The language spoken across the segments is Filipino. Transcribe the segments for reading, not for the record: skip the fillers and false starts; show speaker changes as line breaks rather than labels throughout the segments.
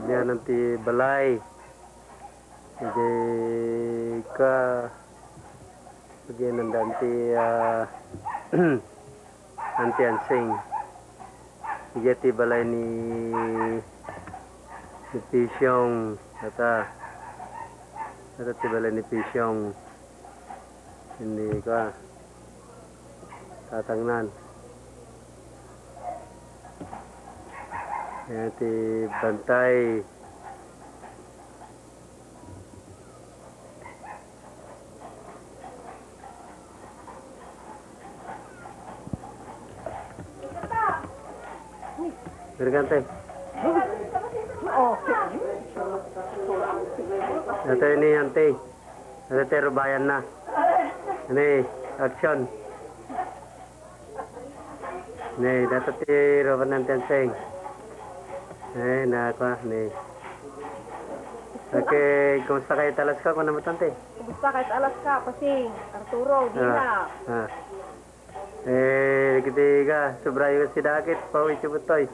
Biyan nanti balay. Jadi ka bagian nanti nanti ansing. Jadi balay ni Pisyong kata balay ni Pisyong ini ka tatangnan. Nanti bantai berganti.
Oh.
Ito ini ante. Ito rubayan na. Ini action. Nih, dapat ti rubayan nanti ansing. Na ako, nih. Oke, kumusta kayo talas ka? Kung naman tante?
Kumusta kahit alas ka, pasing, Arturo, di na.
Ketiga, sobrayo si Dakit, pauwi si Butoy.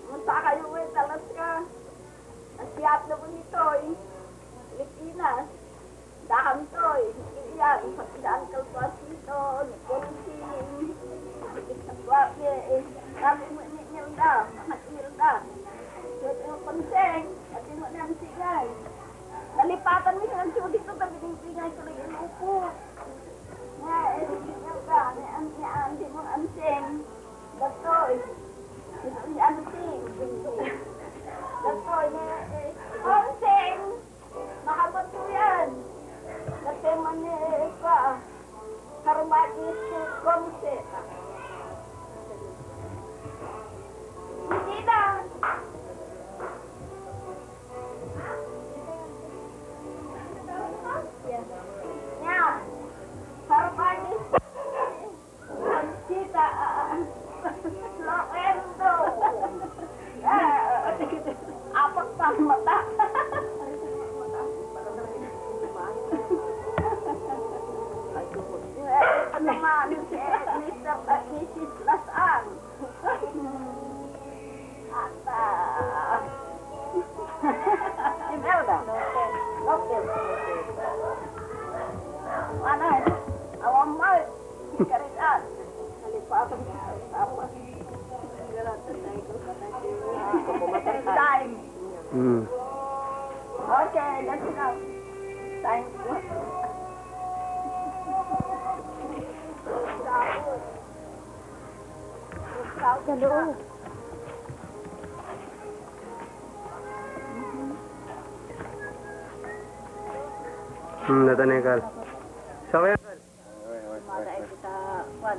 Kumusta kayo talas ka? Nasiyat na po nito, Pilipinas. Daham to, iyan, pagkidaan kalpas nito, Nikolsin, Nagwapi, kami mo nilda, mga nilda. Yung konseng, at yung nansigan. Nalipatan mo yung nansiyo dito, pero binibigay ko lang yung upo. Nga, nilda, ni mo anseng. Datoy, ni anseng. Datoy, konseng, makabato yan. Datoy man ka, karumatis konseng. Kita. Ya. Harapan kita. Florendo. Apa pang mata? Ano man si Mr. Mrs. Lasan. Ata. Imelda. Lopez. Mana? Awam mal. Karitan. Nalipatan apa? Time. Okay, let's go. Thank you. Hello.
Natanya kal. Siapa yang kal?
Mada kita wan.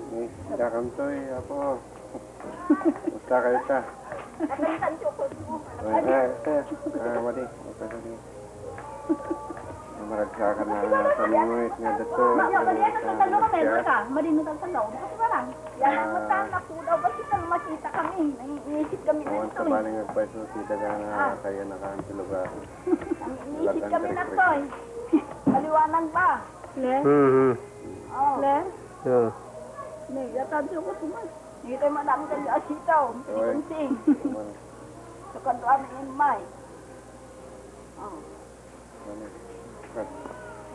Dah kamtoy apa? Usta kayo ta?
Nakalitan ko po.
Madi. Okay. Maragsakan na sa minuit nga dito.
Maliit ang tanong kami, ka. Marinit ang tanong. Kasi ba lang? Yan ang matana po daw. Kasi kang makita kami. Iisip kami na
Awan
ito.
sa baling nagpaiso kita nga kaya nakaan sa lugar.
Iisip kami na ito. Maliwanag ba? Le? Oo. Le?
Oo.
Nagatan siya ko tumas. Hindi tayo madami kang asitaw. Sing. Sa kantuan ng May. Oo.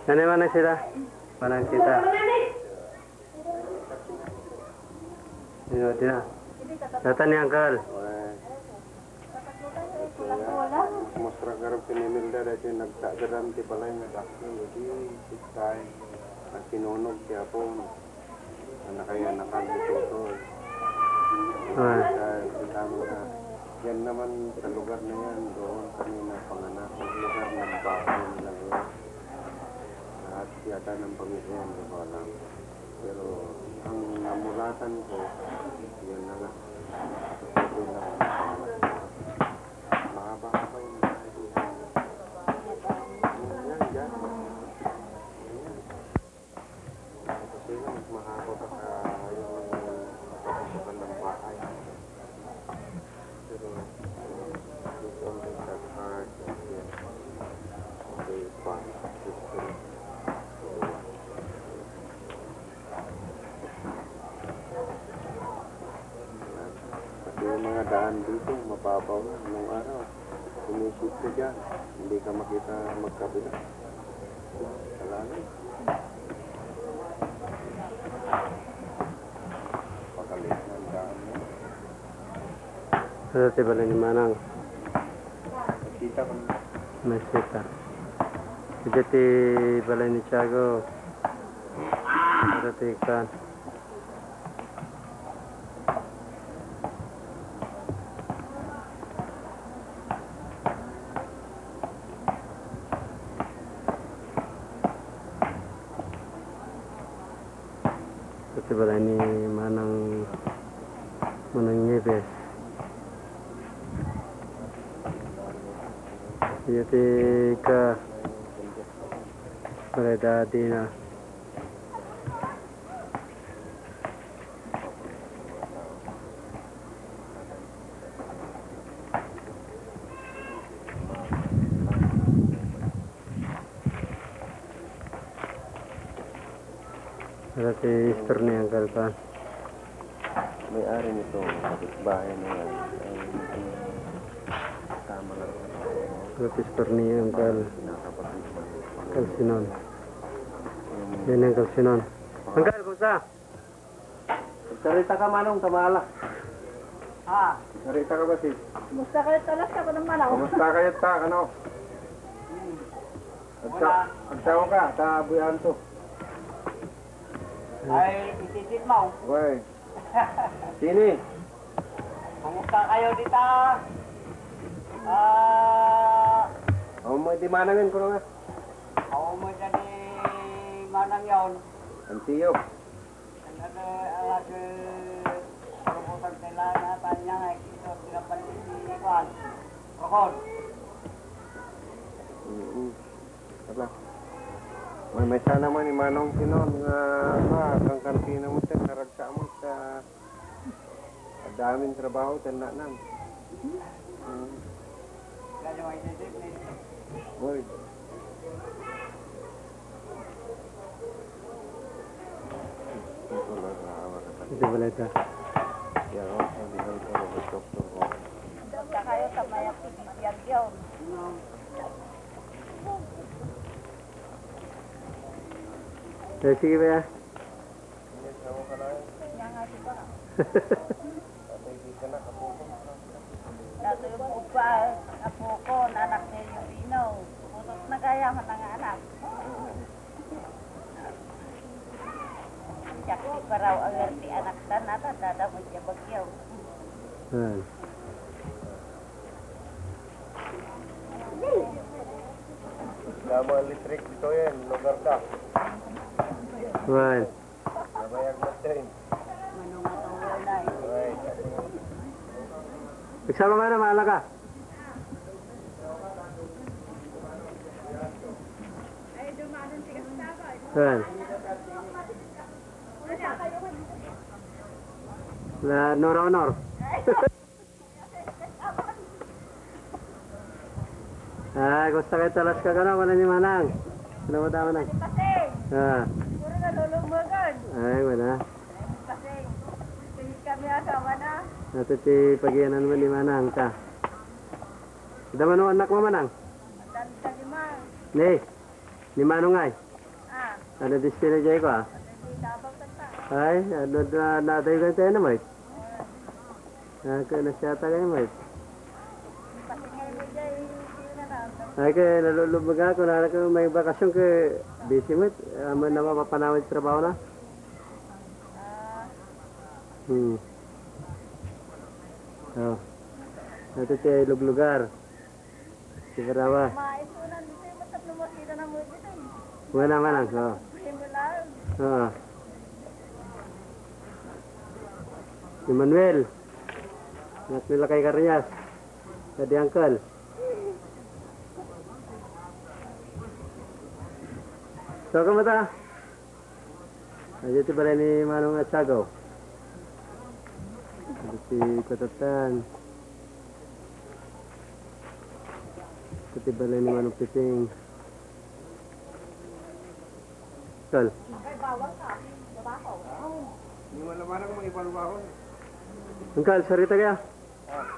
Mana sila? Mana kita? Ini dia. Datang ni uncle.
Mostra garap pinimilda dahil nagtagaram ti balay nga dakto. Jadi siktay at sinunog siya po. Kaya nakagituto. Yan naman sa lugar na yan, doon kami na panganak. Lugar ng bahay nila yun. At yata ng Panginoon, di ko alam. Pero ang namulatan ko, yun na nga. Ito lang ang panganak. Mahaba-haba yung bahay dito. Yan. Kasi nga, mas mahaba pa sa yung kapasukan ng bahay. Pero it's always that hard to get the fun system. yung mga daan dito, mababaw na nung araw. Sumisip ka dyan, hindi ka makita magkabila. Salamin. Pakalit ng daan mo.
Dati balay ni Manang.
Nakita ko na.
Nasita. Dati balay ni Tiago. Dati kan. Dati balay ni Manang Nieves. Dati ka balay dati na. Dati history niya ang kalpan.
May-ari nito, kapitbahay na yan. Ay, tama lang.
Dati history niya ang
Pinakapatid mo.
kalsinon. Yan ang kalsinon. Angkal, kumusta?
Sarita ka manong, tamala.
Ah,
Sarita ka ba si?
musta kayo talas ka pa naman ako.
Kumusta kayo ta, ano? Agsawa ka, ta buyan to.
Ay, ititit mo.
Wey. Sini?
Kumusta kayo dito?
Mo di manangin ko nga.
Ako mo dyan manang yun.
Antiyo.
Alas, ruputan sila na tanya nga. Ito, pinapalit si Juan. Rokon.
Wala. May sana man ni Manong Pinon nga kang kantina mo sa naragsa mo sa daming trabaho tanan nan.
Kaya may ititit ni.
Boy.
Dati balay ta.
Ya, sabi ko sa doktor ko.
Kumusta kayo sa mayapit yan yun?
Sige ba ya?
Yes, ako ka na.
Yan nga si ba?
Patay di ka na kapuko.
Dato yung upa, apo ko, anak niya yung Pino. Putot na kaya man ang anak. Siya si Paraw ang ti anak ta nata, dada mo siya bagyaw.
Yan.
Lama electric dito yan, lugar ka.
Yan.
Nabayag mo din.
Manong atong na eh.
Right.
Isama ka na, mahala ka. Yan. La Nora Honor. Gusto kayo talas ka na, wala ni Manang. Ano mo tama na?
Paseng! Puro na lulumagan.
Ay, wala.
Paseng! Kahit kami asama na.
Nato ti pagyanan mo ni Manang ka. Daman mo anak mo Manang?
Matanda sa lima.
Ni Manong ay.
Ah,
Ano destino jay ko ah?
hindi tabang kanta.
Ay, ano na tayo ka tayo na mo? Na siya tayo mo.
Paseng ngayon mo dyan, hindi na lang.
Ay, kaya nalulubog ako na ako may bakasyon ka busy mo. Aman na mapapanawid sa trabaho na. Oh. Nato siya luglugar. Sigarawa.
Mais mo lang dito yung matap na makita na mo dito.
Wala Manang. Oh.
Hindi mo lang.
Oo. Si Manuel. Anak nila kay Carrias. Tadi Uncle. So, kamusta? Ayo ti balay ni Manong at Sagaw. Ito si Katatan. Ito ti balay ni Manong Pising. Kal.
Ay, bawal ka. Babaho.
Hindi mo naman ako mag-ipalwahon.
Angkal, sarita kaya?